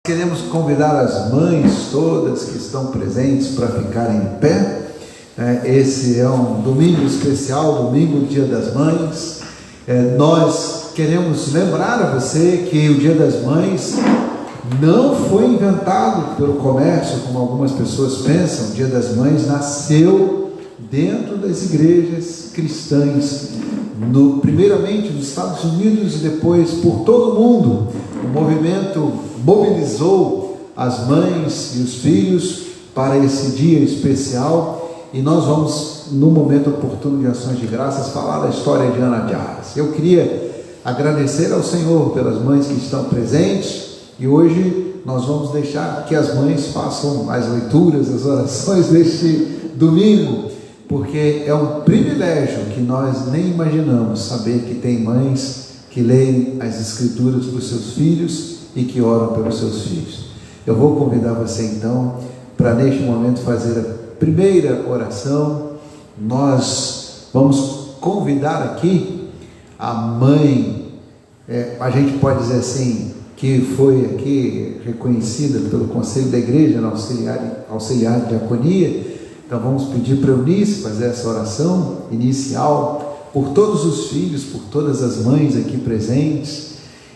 Queremos convidar as mães todas que estão presentes para ficarem em pé. Esse é um domingo especial, domingo, Dia das Mães. Nós queremos lembrar a você que o Dia das Mães não foi inventado pelo comércio, como algumas pessoas pensam. O Dia das Mães nasceu dentro das igrejas cristãs, primeiramente nos Estados Unidos e depois por todo o mundo. O movimento mobilizou as mães e os filhos para esse dia especial, e nós vamos, no momento oportuno de ações de graças, falar da história de Ana de Arras. Eu queria agradecer ao Senhor pelas mães que estão presentes, e hoje nós vamos deixar que as mães façam as leituras, as orações deste domingo, porque é um privilégio que nós nem imaginamos, saber que tem mães que leem as escrituras para os seus filhos e que oram pelos seus filhos. Eu vou convidar você então para neste momento fazer a primeira oração. Nós vamos convidar aqui a mãe, a gente pode dizer assim, que foi aqui reconhecida pelo Conselho da Igreja, na auxiliar de diaconia. Então vamos pedir para Eunice fazer essa oração inicial por todos os filhos, por todas as mães aqui presentes,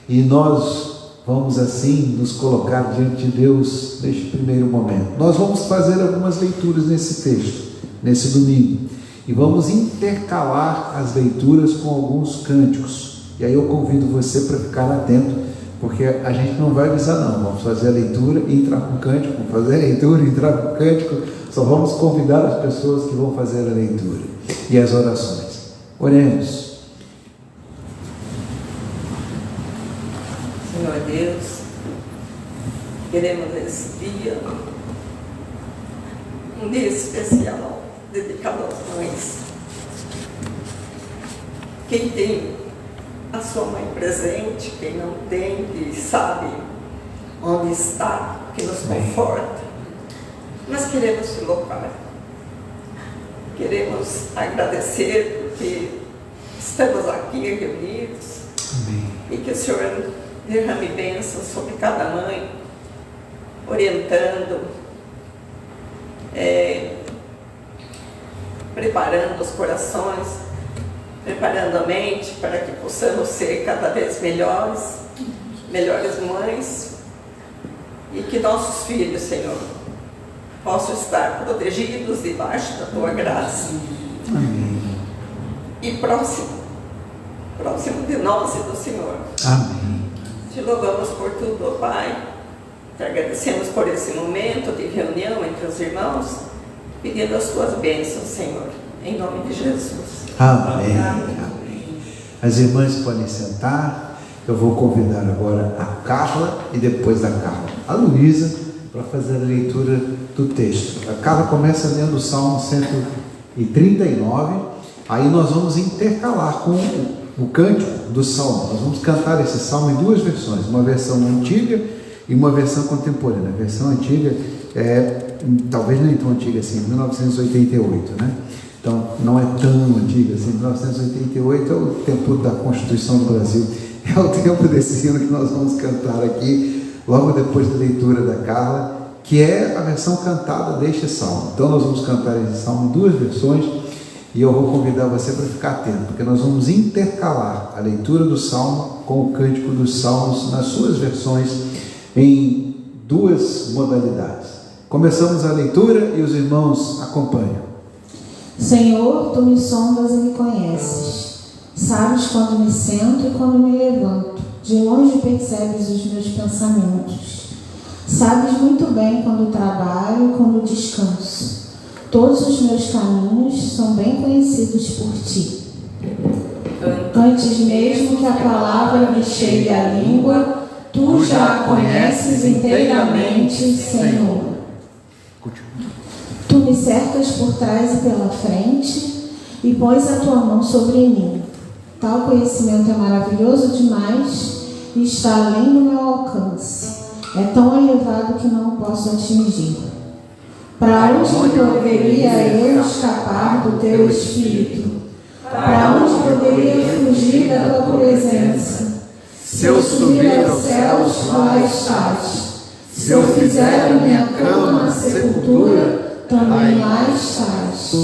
e nós vamos assim nos colocar diante de Deus neste primeiro momento. Nós vamos fazer algumas leituras nesse texto, nesse domingo, e vamos intercalar as leituras com alguns cânticos, e aí eu convido você para ficar atento, porque a gente não vai avisar não, vamos fazer a leitura e entrar com cântico, vamos fazer a leitura e entrar com cântico, só vamos convidar as pessoas que vão fazer a leitura e as orações. Oremos. Senhor Deus, queremos nesse dia, um dia especial, dedicado às mães. Quem tem a sua mãe presente, quem não tem, que sabe onde está, que nos conforta, nós queremos te louvar, queremos agradecer porque estamos aqui reunidos. Amém. E que o Senhor derrame bênçãos sobre cada mãe, orientando, preparando os corações, preparando a mente para que possamos ser cada vez melhores mães, e que nossos filhos, Senhor, possam estar protegidos debaixo da Tua graça. Amém. E próximo de nós e do Senhor. Amém. Te louvamos por tudo, ó Pai. Te agradecemos por esse momento de reunião entre os irmãos, pedindo as Tuas bênçãos, Senhor, em nome de Jesus. Amém. Amém. As irmãs podem sentar. Eu vou convidar agora a Carla e depois da Carla a Luísa para fazer a leitura do texto. A Carla começa lendo o Salmo 139, aí nós vamos intercalar com o cântico do Salmo. Nós vamos cantar esse Salmo em duas versões, uma versão antiga e uma versão contemporânea. A versão antiga talvez nem tão antiga assim, 1988, né? Então não é tão antiga assim. 1988 é o tempo da Constituição do Brasil, é o tempo desse hino que nós vamos cantar aqui, logo depois da leitura da Carla, que é a versão cantada deste Salmo. Então nós vamos cantar esse Salmo em duas versões, e eu vou convidar você para ficar atento, porque nós vamos intercalar a leitura do Salmo com o cântico dos Salmos nas suas versões em duas modalidades. Começamos a leitura e os irmãos acompanham. Senhor, Tu me sondas e me conheces. Sabes quando me sento e quando me levanto. De longe percebes os meus pensamentos. Sabes muito bem quando trabalho e quando descanso. Todos os meus caminhos são bem conhecidos por Ti. Antes mesmo que a palavra me chegue à língua, Tu já a conheces inteiramente, Senhor. Tu me cercas por trás e pela frente e pões a Tua mão sobre mim. Tal conhecimento é maravilhoso demais e está além do meu alcance. É tão elevado que não o posso atingir. Para onde poderia eu escapar do Teu Espírito? Para onde poderia fugir da Tua presença? Se eu subir aos céus, lá estás. Se eu fizer a minha cama na sepultura, também lá estás.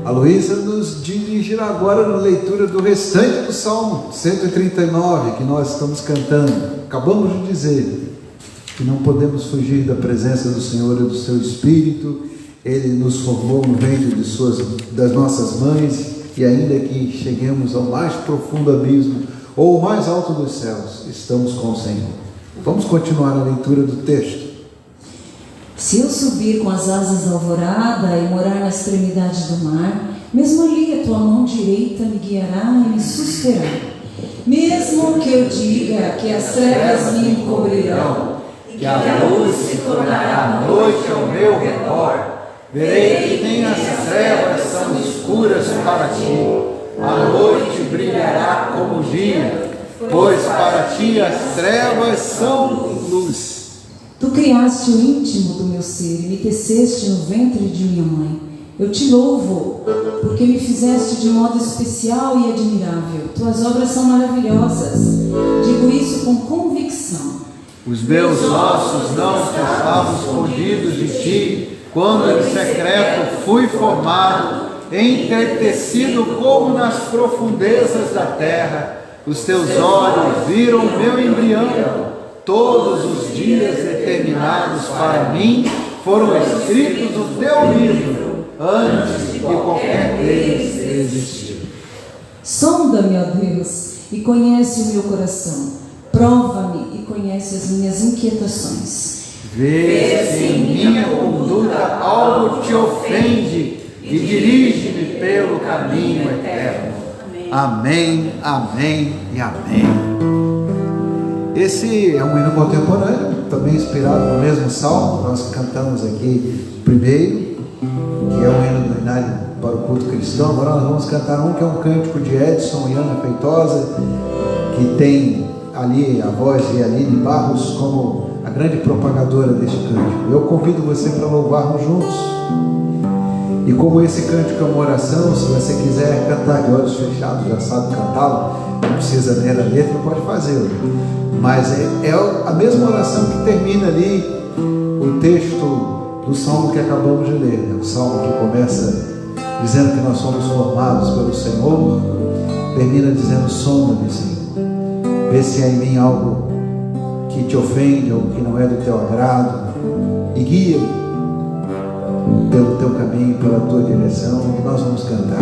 A Luísa nos dirigirá agora na leitura do restante do Salmo 139 que nós estamos cantando. Acabamos de dizer que não podemos fugir da presença do Senhor e do seu Espírito. Ele nos formou no ventre das nossas mães, e ainda que cheguemos ao mais profundo abismo ou o mais alto dos céus, estamos com o Senhor. Vamos continuar a leitura do texto. Se eu subir com as asas da alvorada e morar na extremidade do mar, mesmo ali a tua mão direita me guiará e me susterá. Mesmo que eu diga que as trevas me encobrirão, e que a luz se tornará noite ao meu redor, verei que nem as trevas são escuras para ti. A noite brilhará como o dia, pois para ti as trevas são luz. Tu criaste o íntimo do meu ser e me teceste no ventre de minha mãe. Eu te louvo, porque me fizeste de modo especial e admirável. Tuas obras são maravilhosas. Digo isso com convicção. Os meus ossos não estavam escondidos de ti, quando em secreto fui formado, entretecido como nas profundezas da terra. Os teus olhos viram meu embrião. Todos os dias determinados para mim foram escritos no teu livro, antes de qualquer deles existir. Sonda-me, ó Deus, e conhece o meu coração. Prova-me e conhece as minhas inquietações. Vê se em minha conduta algo te ofende e dirige-me pelo caminho eterno. Amém, amém e amém. Esse é um hino contemporâneo, também inspirado no mesmo salmo. Nós cantamos aqui o primeiro, que é um hino do Inário para o culto cristão. Agora nós vamos cantar um que é um cântico de Edson e Ana Feitosa, que tem ali a voz de Aline Barros como a grande propagadora deste cântico. Eu convido você para louvarmos juntos. E como esse cântico é uma oração, se você quiser cantar de olhos fechados, já sabe cantá-lo, não precisa ler a letra, pode fazê-lo. Mas é a mesma oração que termina ali o texto do salmo que acabamos de ler, né? O salmo que começa dizendo que nós somos formados pelo Senhor, termina dizendo: sonda-me, Senhor, vê se há em mim algo que te ofende, algo que não é do teu agrado, e guia-me pelo teu caminho, pela tua direção. E nós vamos cantar.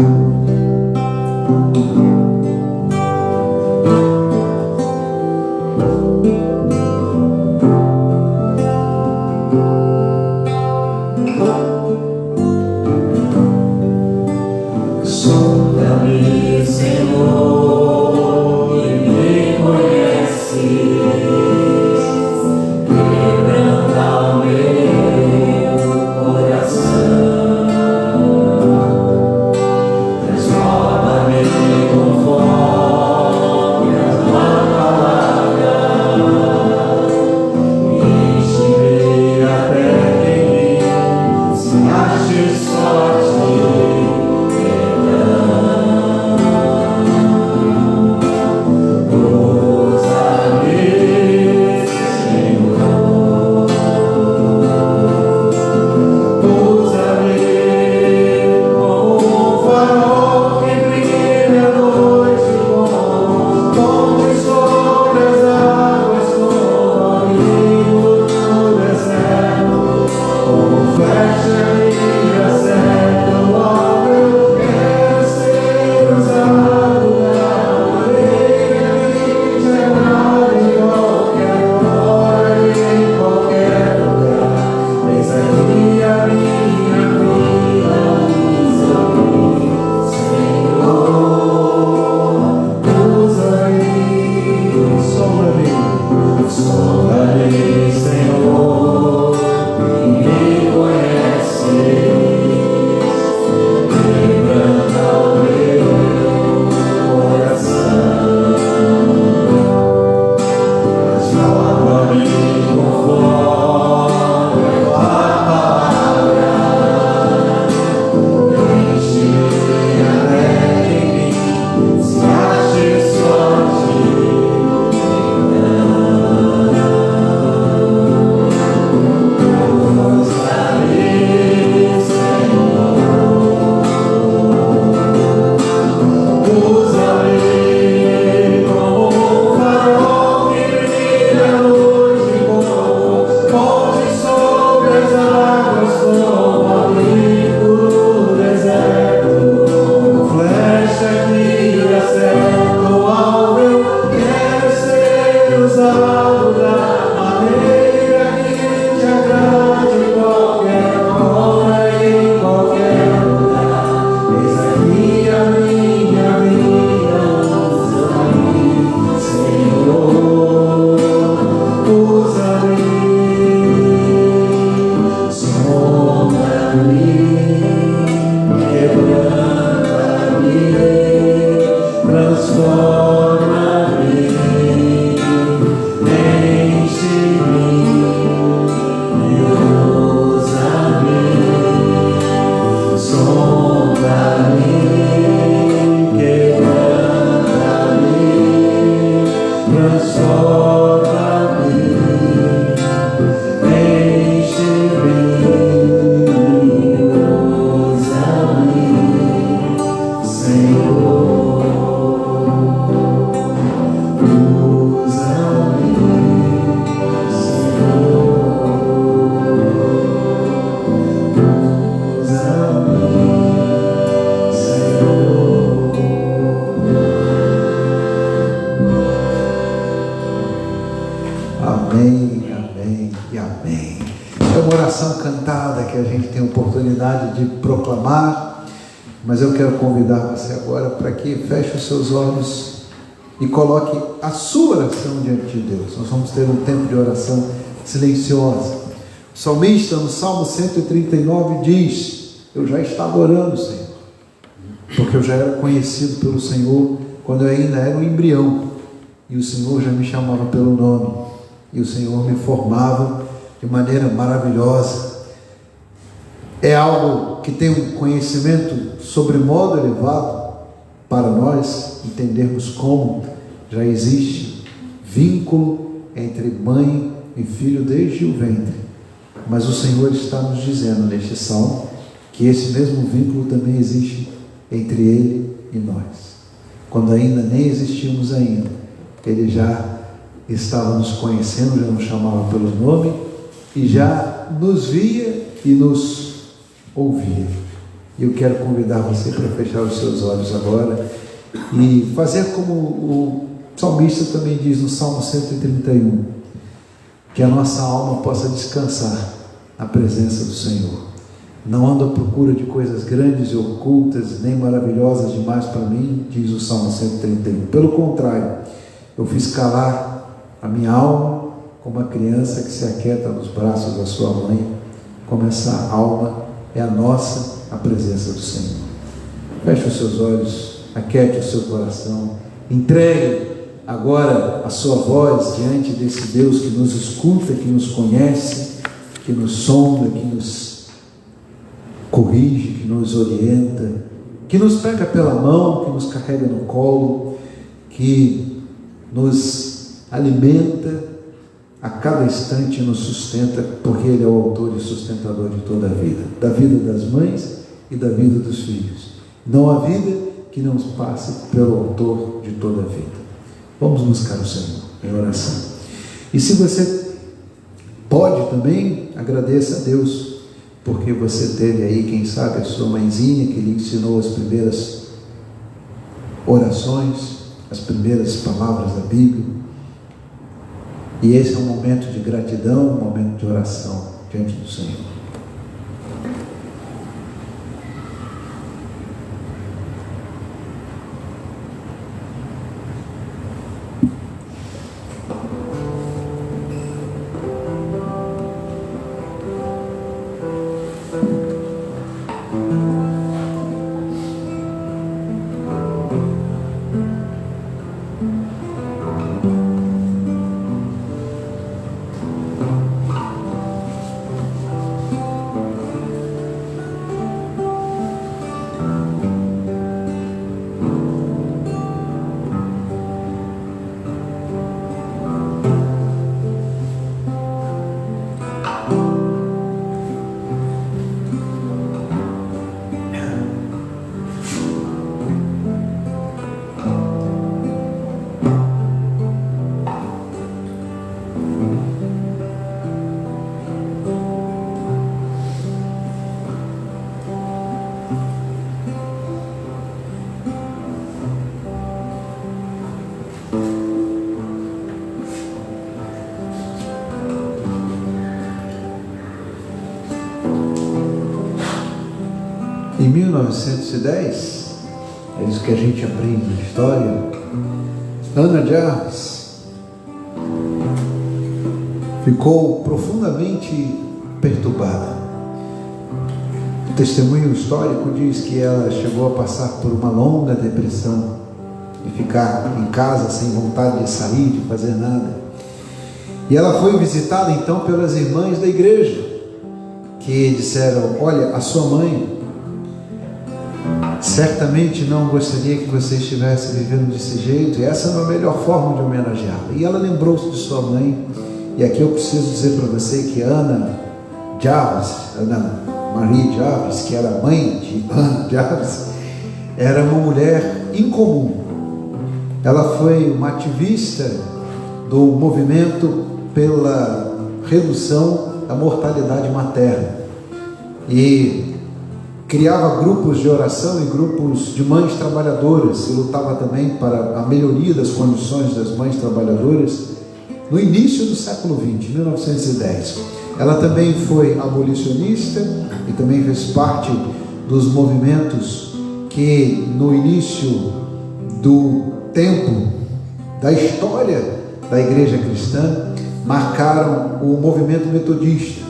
Sonda-me, Senhor, e me conheces, quebranta o meu coração, transforma-me conforme a tua palavra, enche-me até que em mim se ache sorte. Mas eu quero convidar você agora para que feche os seus olhos e coloque a sua oração diante de Deus. Nós vamos ter um tempo de oração silenciosa. O salmista, no Salmo 139, diz: eu já estava orando, Senhor, porque eu já era conhecido pelo Senhor quando eu ainda era um embrião, e o Senhor já me chamava pelo nome, e o Senhor me formava de maneira maravilhosa. é algo que tem um conhecimento sobremodo elevado para nós entendermos como já existe vínculo entre mãe e filho desde o ventre. Mas o Senhor está nos dizendo neste salmo que esse mesmo vínculo também existe entre Ele e nós. Quando ainda nem existíamos ainda, Ele já estava nos conhecendo, já nos chamava pelo nome e já nos via e nos ouvia. E eu quero convidar você para fechar os seus olhos agora e fazer como o salmista também diz no Salmo 131, que a nossa alma possa descansar na presença do Senhor. Não ando à procura de coisas grandes e ocultas, nem maravilhosas demais para mim, diz o Salmo 131. Pelo contrário, eu fiz calar a minha alma como a criança que se aquieta nos braços da sua mãe, como essa alma é a nossa, a presença do Senhor. Feche os seus olhos, aquiete o seu coração, entregue agora a sua voz diante desse Deus que nos escuta, que nos conhece, que nos sonda, que nos corrige, que nos orienta, que nos pega pela mão, que nos carrega no colo, que nos alimenta a cada instante, nos sustenta, porque Ele é o autor e sustentador de toda a vida, da vida das mães e da vida dos filhos. Não há vida que não passe pelo autor de toda a vida. Vamos buscar o Senhor em oração. E se você pode também, agradeça a Deus, porque você teve aí, quem sabe, a sua mãezinha que lhe ensinou as primeiras orações, as primeiras palavras da Bíblia. E esse é um momento de gratidão, um momento de oração diante do Senhor. Em 1910, é isso que a gente aprende na história, Ana Jarvis ficou profundamente perturbada. O testemunho histórico diz que ela chegou a passar por uma longa depressão, de ficar em casa sem vontade de sair, de fazer nada. E ela foi visitada então pelas irmãs da igreja, que disseram: olha, a sua mãe certamente não gostaria que você estivesse vivendo desse jeito, e essa não é a melhor forma de homenageá-la. E ela lembrou-se de sua mãe, e aqui eu preciso dizer para você que Ana Marie Jarvis, que era mãe de Ana Jarvis, era uma mulher incomum. Ela foi uma ativista do movimento pela redução da mortalidade materna, e criava grupos de oração e grupos de mães trabalhadoras, e lutava também para a melhoria das condições das mães trabalhadoras no início do século XX, 1910. Ela também foi abolicionista e também fez parte dos movimentos que no início do tempo da história da igreja cristã marcaram o movimento metodista.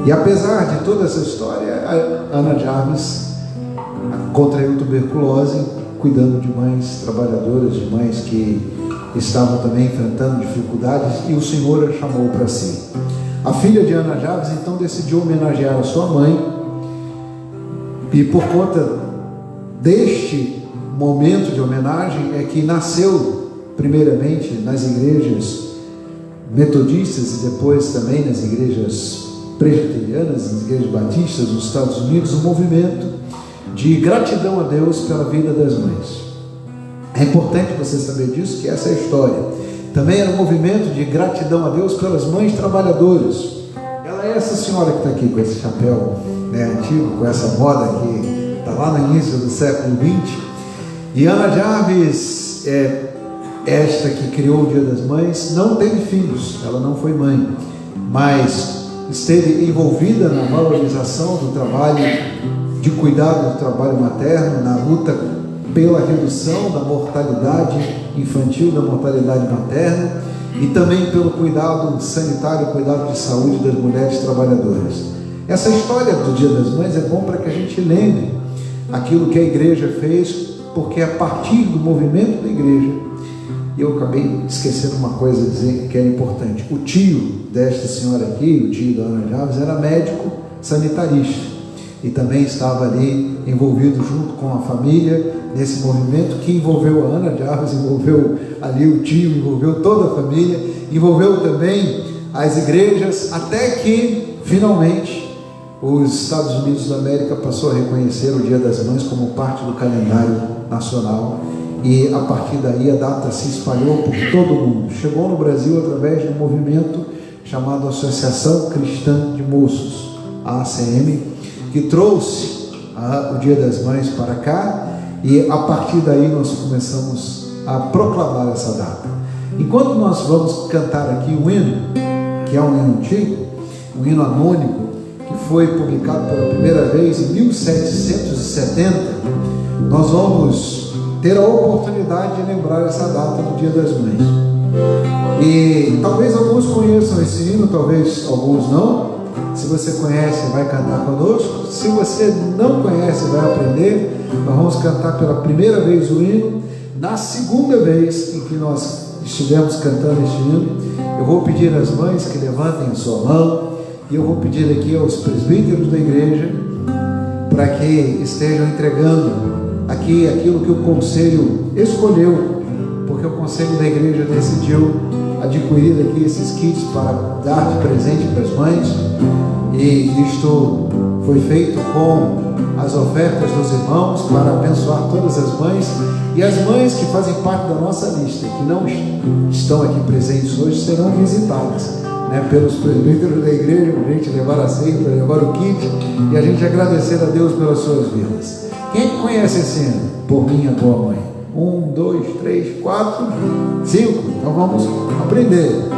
E apesar de toda essa história, a Ana Jarvis contraiu tuberculose, cuidando de mães trabalhadoras, de mães que estavam também enfrentando dificuldades, e o Senhor a chamou para si. A filha de Ana Jarvis então decidiu homenagear a sua mãe, e por conta deste momento de homenagem é que nasceu primeiramente nas igrejas metodistas e depois também nas igrejas presbiterianas, nas igrejas batistas nos Estados Unidos, um movimento de gratidão a Deus pela vida das mães. É importante você saber disso, que essa é a história. Também era um movimento de gratidão a Deus pelas mães trabalhadoras. Ela é essa senhora que está aqui com esse chapéu, né, antigo, com essa moda que está lá no início do século XX. E Ana Jarvis, esta que criou o Dia das Mães, não teve filhos, ela não foi mãe, mas esteve envolvida na valorização do trabalho de cuidado do trabalho materno, na luta pela redução da mortalidade infantil, da mortalidade materna, e também pelo cuidado sanitário, cuidado de saúde das mulheres trabalhadoras. Essa história do Dia das Mães é bom para que a gente lembre aquilo que a igreja fez, porque a partir do movimento da igreja, e eu acabei esquecendo uma coisa a dizer que é importante, o tio desta senhora aqui, o tio da Ana Jarvis, era médico sanitarista, e também estava ali envolvido junto com a família nesse movimento que envolveu a Ana Jarvis, envolveu ali o tio, envolveu toda a família, envolveu também as igrejas, até que finalmente os Estados Unidos da América passou a reconhecer o Dia das Mães como parte do calendário nacional, e a partir daí a data se espalhou por todo o mundo. Chegou no Brasil através de um movimento chamado Associação Cristã de Moços, a ACM, que trouxe o Dia das Mães para cá, e a partir daí nós começamos a proclamar essa data. Enquanto nós vamos cantar aqui um hino, que é um hino antigo, um hino anônimo, que foi publicado pela primeira vez em 1770, nós vamos ter a oportunidade de lembrar essa data do Dia das Mães. E talvez alguns conheçam esse hino, talvez alguns não. Se você conhece, vai cantar conosco. Se você não conhece, vai aprender. Nós vamos cantar pela primeira vez o hino. Na segunda vez em que nós estivermos cantando este hino, eu vou pedir às mães que levantem a sua mão, e eu vou pedir aqui aos presbíteros da igreja para que estejam entregando aqui aquilo que o conselho escolheu, porque o conselho da igreja decidiu adquirir aqui esses kits para dar de presente para as mães, e isto foi feito com as ofertas dos irmãos para abençoar todas as mães, e as mães que fazem parte da nossa lista, que não estão aqui presentes hoje, serão visitadas, né, pelos presbíteros da igreja, para a gente levar a ceia, para levar o kit, e a gente agradecer a Deus pelas suas vidas. Quem conhece esse hino? Por minha boa mãe. 1, 2, 3, 4, 5. Então vamos aprender. Boa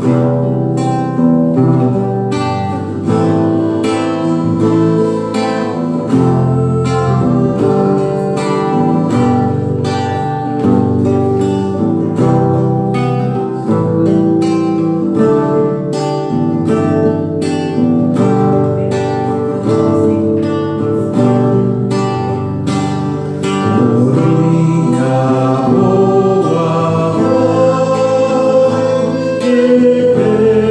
mãe, que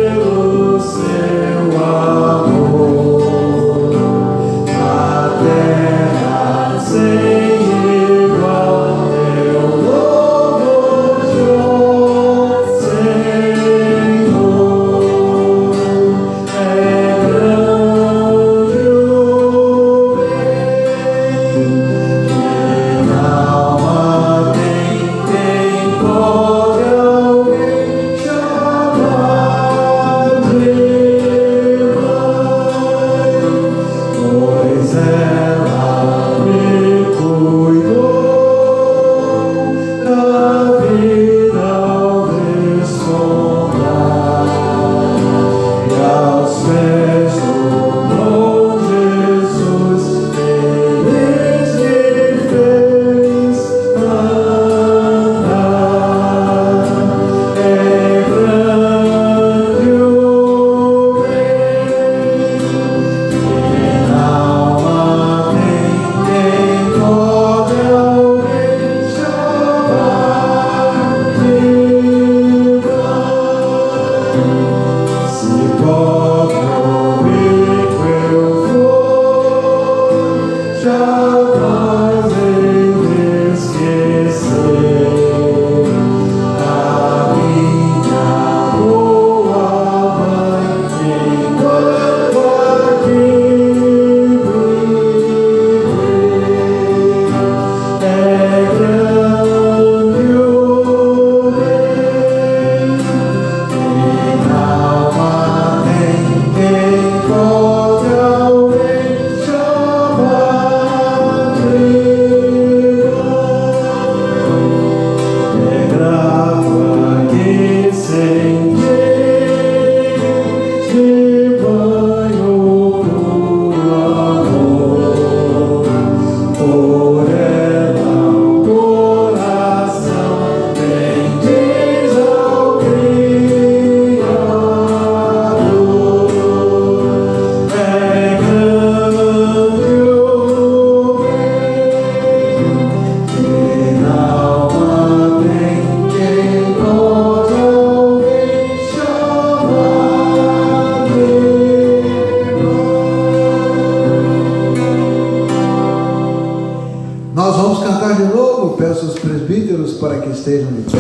peço aos presbíteros para que estejam de pé,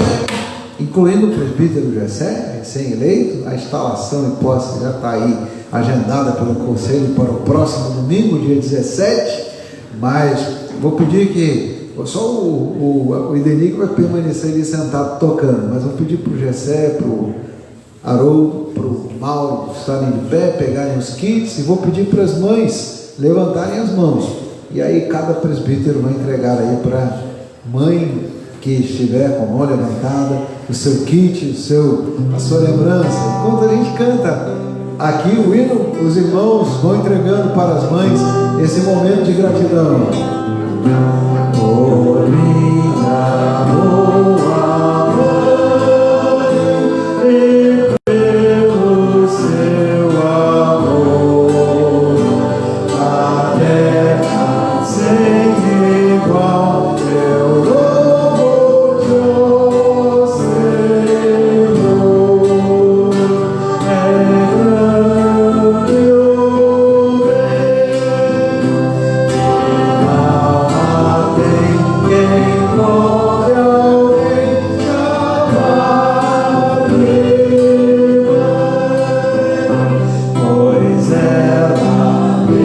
incluindo o presbítero Gessé, recém-eleito. A instalação e posse já está aí agendada pelo Conselho para o próximo domingo, dia 17, mas vou pedir que só o Idenico vai permanecer ali sentado tocando, mas vou pedir para o Gessé, para o Haroldo, para o Mauro estarem de pé, pegarem os kits, e vou pedir para as mães levantarem as mãos, e aí cada presbítero vai entregar aí para a mãe que estiver com a mão levantada o seu kit, a sua lembrança. Enquanto a gente canta aqui o hino, os irmãos vão entregando para as mães esse momento de gratidão. Oh, minha boa mãe, e pelo seu amor, a terra sem igual, eu louvo teu Senhor. É grande o bem que alma tem, quem pode alguém chamar de mãe, pois ela me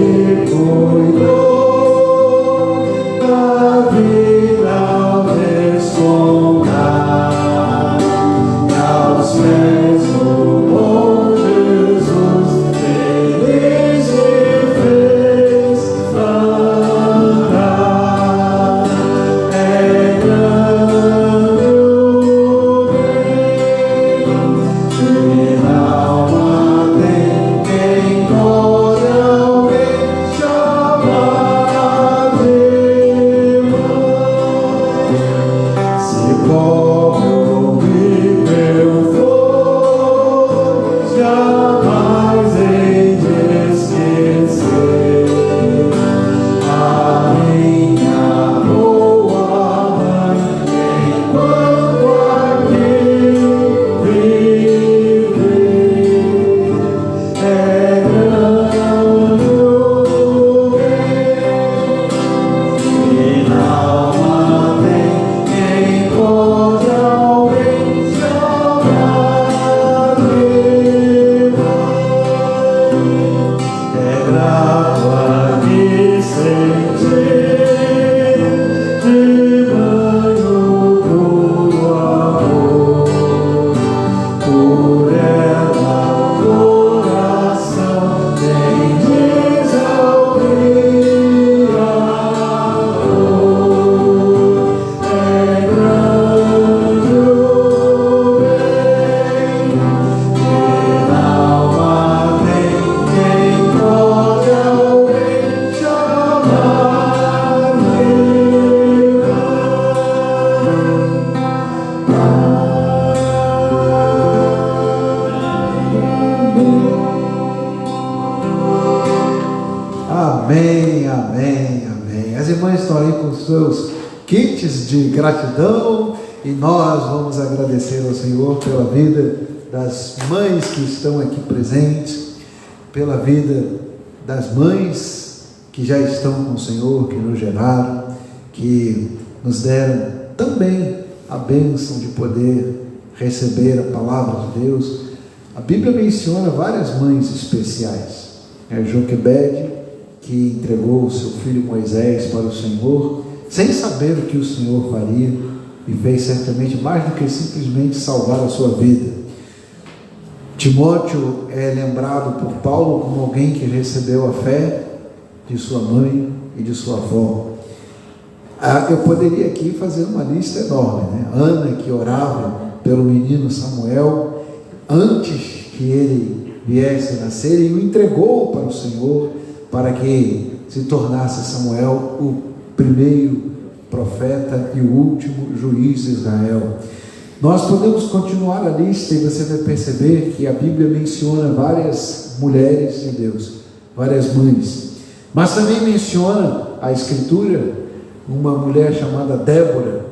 cuidou da vida ao descontar, e aos pés do bom Jesus feliz me fez andar. É grande o bem que na alma tem, quem pode alguém chamar de mãe. Se pobre ou rico eu for, jamais hei de esquecer a minha boa mãe, enquanto aqui viver. É grande o bem que na alma tem, quem pode alguém chamar de mãe. É grato aqui sentir de banho puro amor, por ela o coração tem desalviador. É grande o bem que na alma tem, quem pode alguém chamar de Amém, amém, amém. As irmãs estão aí com os seus kits de gratidão, e nós vamos agradecer ao Senhor pela vida das mães que estão aqui presentes, pela vida das mães que já estão com o Senhor, que nos geraram, que nos deram também a bênção de poder receber a palavra de Deus. A Bíblia menciona várias mães especiais. Joquebede, que entregou o seu filho Moisés para o Senhor, sem saber o que o Senhor faria, e fez certamente mais do que simplesmente salvar a sua vida. Timóteo é lembrado por Paulo como alguém que recebeu a fé de sua mãe e de sua avó. Eu poderia aqui fazer uma lista enorme, né? Ana, que orava pelo menino Samuel antes que ele viesse a nascer, e o entregou para o Senhor, para que se tornasse Samuel o primeiro profeta e o último juiz de Israel. Nós podemos continuar a lista, e você vai perceber que a Bíblia menciona várias mulheres de Deus, várias mães, mas também menciona a Escritura uma mulher chamada Débora,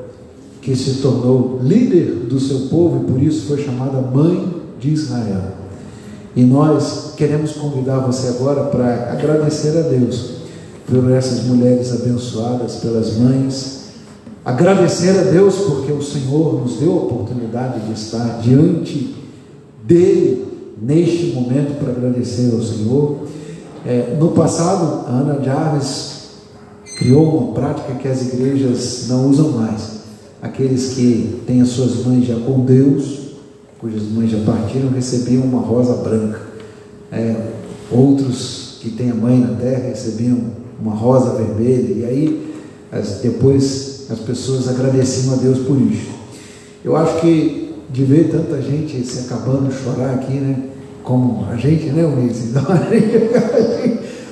que se tornou líder do seu povo e por isso foi chamada mãe de Israel. E nós queremos convidar você agora para agradecer a Deus por essas mulheres abençoadas, pelas mães agradecer a Deus porque o Senhor nos deu a oportunidade de estar diante dele neste momento para agradecer ao Senhor. No passado, a Ana Jarvis criou uma prática que as igrejas não usam mais. Aqueles que têm as suas mães já com Deus, cujas mães já partiram, recebiam uma rosa branca. Outros que têm a mãe na terra recebiam uma rosa vermelha. E aí, depois, as pessoas agradeciam a Deus por isso. Eu acho que de ver tanta gente se acabando de chorar aqui, né? Como a gente, né, Ulisses? Então,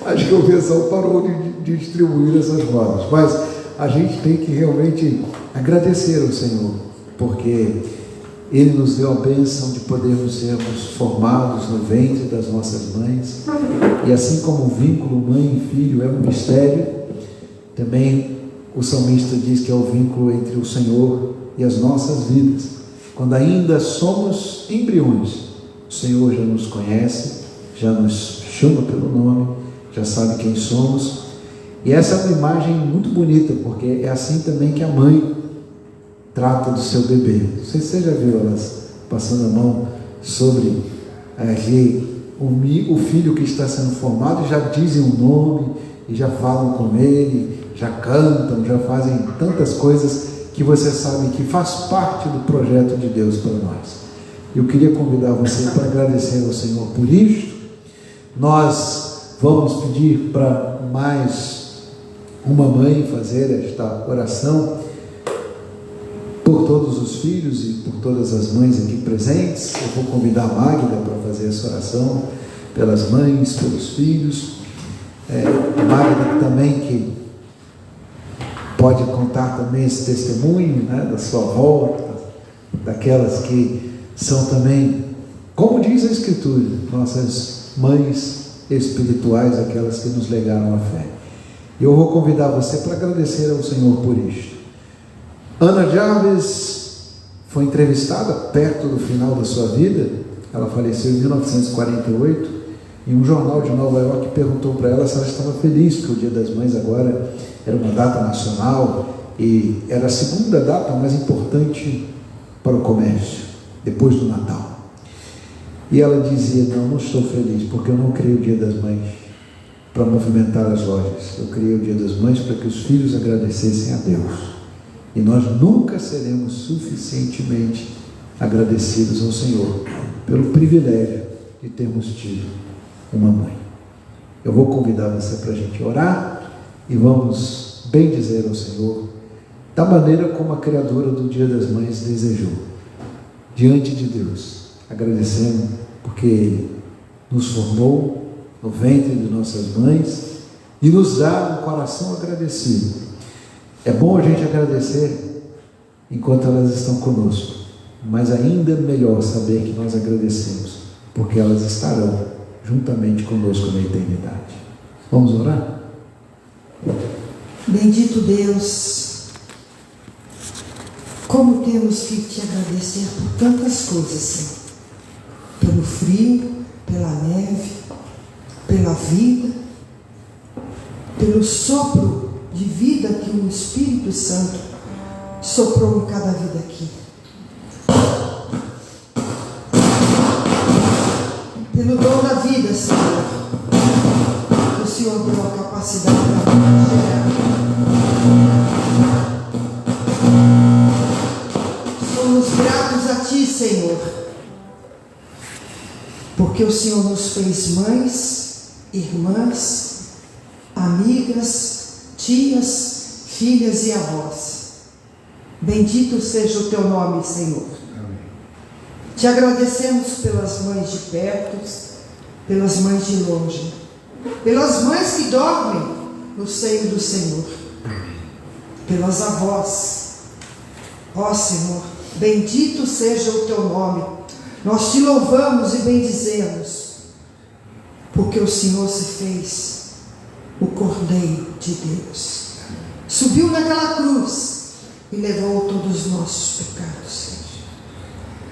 acho que o pessoal parou de distribuir essas rosas. Mas a gente tem que realmente agradecer ao Senhor, porque Ele nos deu a bênção de podermos sermos formados no ventre das nossas mães. E assim como o vínculo mãe e filho é um mistério, também o salmista diz que é o vínculo entre o Senhor e as nossas vidas. Quando ainda somos embriões, o Senhor já nos conhece, já nos chama pelo nome, já sabe quem somos. E essa é uma imagem muito bonita, porque é assim também que a mãe trata do seu bebê. Não sei se você já viu elas passando a mão sobre o filho que está sendo formado, e já dizem o nome, e já falam com ele, já cantam, já fazem tantas coisas que você sabe que faz parte do projeto de Deus para nós. Eu queria convidar você para agradecer ao Senhor por isto. Nós vamos pedir para mais uma mãe fazer esta oração por todos os filhos e por todas as mães aqui presentes. Eu vou convidar a Magda para fazer essa oração pelas mães, pelos filhos. Magda também, que pode contar também esse testemunho, né, da sua avó, daquelas que são também, como diz a Escritura, nossas mães espirituais, aquelas que nos legaram a fé. Eu vou convidar você para agradecer ao Senhor por isto. Ana Jarvis foi entrevistada perto do final da sua vida. Ela faleceu em 1948, e um jornal de Nova York perguntou para ela se ela estava feliz, porque o Dia das Mães agora era uma data nacional e era a segunda data mais importante para o comércio, depois do Natal. E ela dizia: não estou feliz, porque eu não criei o Dia das Mães para movimentar as lojas. Eu criei o Dia das Mães para que os filhos agradecessem a Deus. E nós nunca seremos suficientemente agradecidos ao Senhor pelo privilégio de termos tido uma mãe. Eu vou convidar você para a gente orar e vamos bendizer ao Senhor da maneira como a Criadora do Dia das Mães desejou, diante de Deus, agradecendo porque Ele nos formou no ventre de nossas mães e nos dá um coração agradecido. É bom a gente agradecer enquanto elas estão conosco, mas ainda melhor saber que nós agradecemos, porque elas estarão juntamente conosco na eternidade. Vamos orar? Bendito Deus, como temos que te agradecer por tantas coisas, Senhor. Pelo frio, pela neve, pela vida, pelo sopro de vida que o Espírito Santo soprou em cada vida aqui. Pelo dom da vida, Senhor, o Senhor deu a capacidade para gerar. Somos gratos a Ti, Senhor, porque o Senhor nos fez mães, irmãs, amigas, tias, filhas e avós. Bendito seja o Teu nome, Senhor. Amém. Te agradecemos pelas mães de perto, pelas mães de longe, pelas mães que dormem no seio do Senhor, pelas avós. Ó Senhor, bendito seja o Teu nome. Nós Te louvamos e bendizemos, porque o Senhor se fez o Cordeiro de Deus, subiu naquela cruz e levou todos os nossos pecados, Senhor.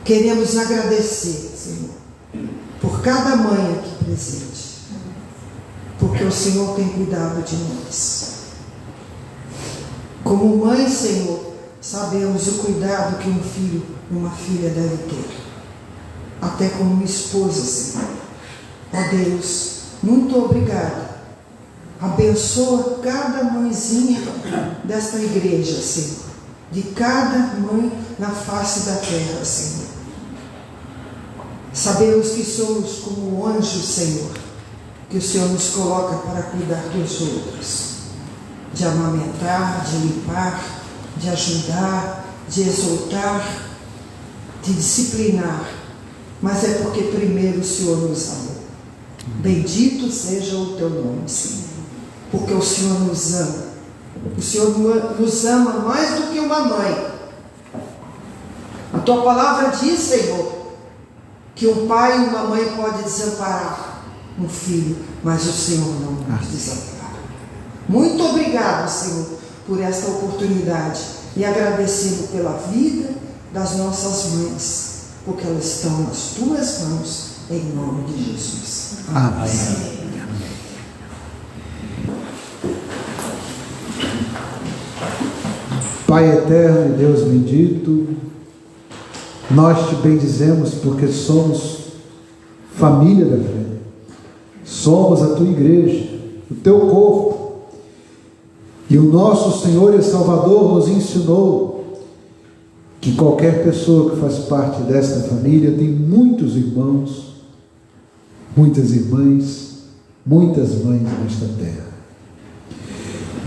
Queremos agradecer, Senhor, por cada mãe aqui presente, porque o Senhor tem cuidado de nós. Como mãe, Senhor, sabemos o cuidado que um filho e uma filha deve ter. Até como esposa, Senhor. Ó Deus, muito obrigada. Abençoa cada mãezinha desta igreja, Senhor. De cada mãe na face da terra, Senhor. Sabemos que somos como anjos, Senhor, que o Senhor nos coloca para cuidar dos outros. De amamentar, de limpar, de ajudar, de exortar, de disciplinar. Mas é porque primeiro o Senhor nos amou. Bendito seja o teu nome, Senhor. Porque o Senhor nos ama. O Senhor nos ama mais do que uma mãe. A tua palavra diz, Senhor, que um pai e uma mãe podem desamparar um filho, mas o Senhor não nos desampara. Muito obrigado, Senhor, por esta oportunidade e agradecendo pela vida das nossas mães, porque elas estão nas tuas mãos, em nome de Jesus. Amém. Pai eterno e Deus bendito, nós te bendizemos porque somos família da fé, somos a tua igreja, o teu corpo, e o nosso Senhor e Salvador nos ensinou que qualquer pessoa que faz parte desta família tem muitos irmãos, muitas irmãs, muitas mães nesta terra.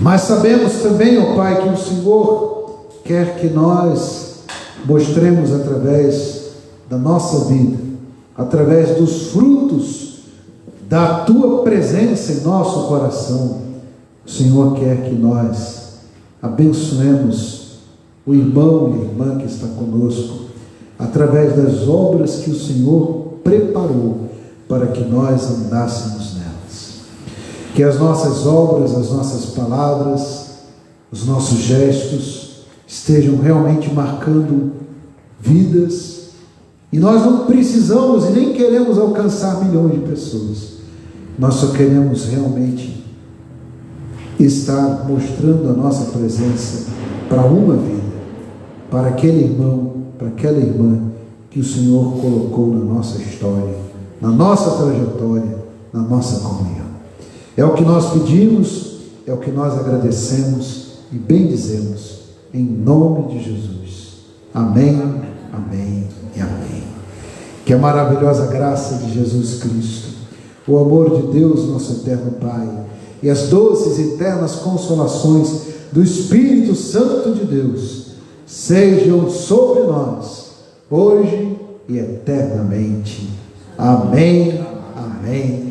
Mas sabemos também, ó Pai, que o Senhor quer que nós mostremos através da nossa vida, através dos frutos da Tua presença em nosso coração. O Senhor quer que nós abençoemos o irmão e a irmã que está conosco, através das obras que o Senhor preparou para que nós andássemos nelas. Que as nossas obras, as nossas palavras, os nossos gestos estejam realmente marcando vidas, e nós não precisamos e nem queremos alcançar milhões de pessoas. Nós só queremos realmente estar mostrando a nossa presença para uma vida, para aquele irmão, para aquela irmã que o Senhor colocou na nossa história, na nossa trajetória, na nossa comunhão. É o que nós pedimos, é o que nós agradecemos e bendizemos, em nome de Jesus. Amém, amém e amém. Que a maravilhosa graça de Jesus Cristo, o amor de Deus, nosso eterno Pai, e as doces e eternas consolações do Espírito Santo de Deus sejam sobre nós, hoje e eternamente. Amém, amém.